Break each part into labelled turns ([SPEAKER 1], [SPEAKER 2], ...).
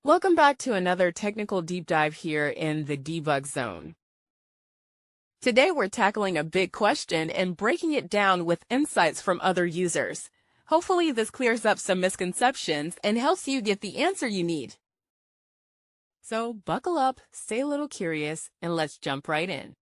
[SPEAKER 1] Welcome back to another technical deep dive here in the debug zone. Today we're tackling a big question and breaking it down with insights from other users. Hopefully this clears up some misconceptions and helps you get the answer you need. So buckle up, stay a little curious, and let's jump right in.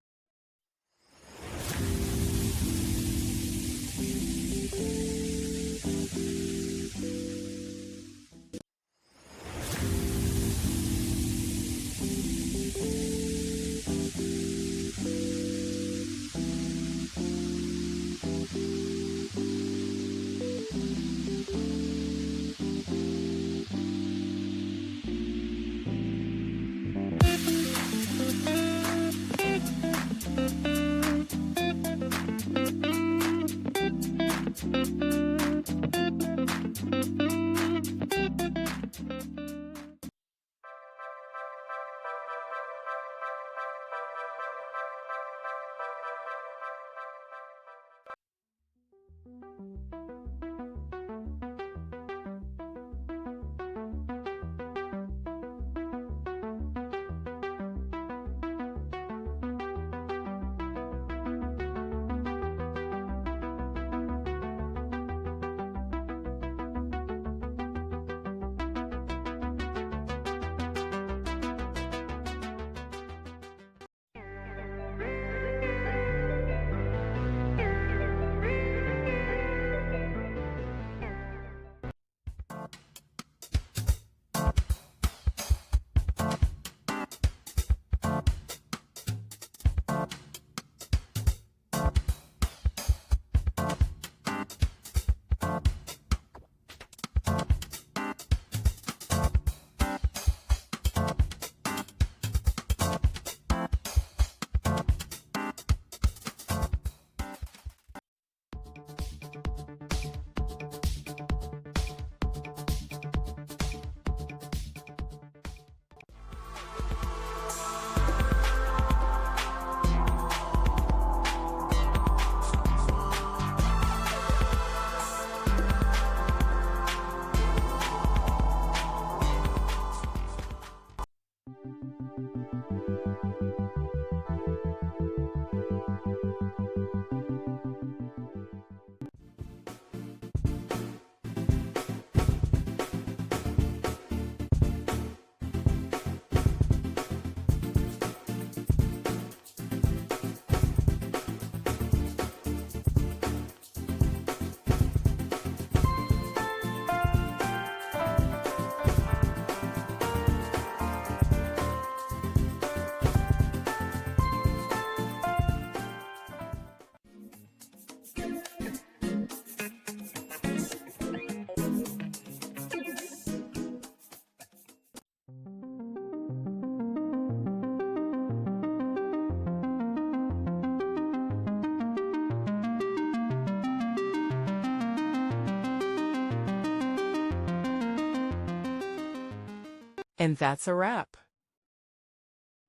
[SPEAKER 1] And that's a wrap.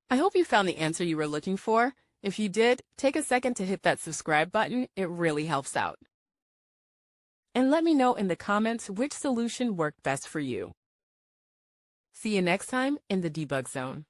[SPEAKER 1] I hope you found the answer you were looking for. If you did, take a second to hit that subscribe button. It really helps out. And let me know in the comments which solution worked best for you. See you next time in the debug zone.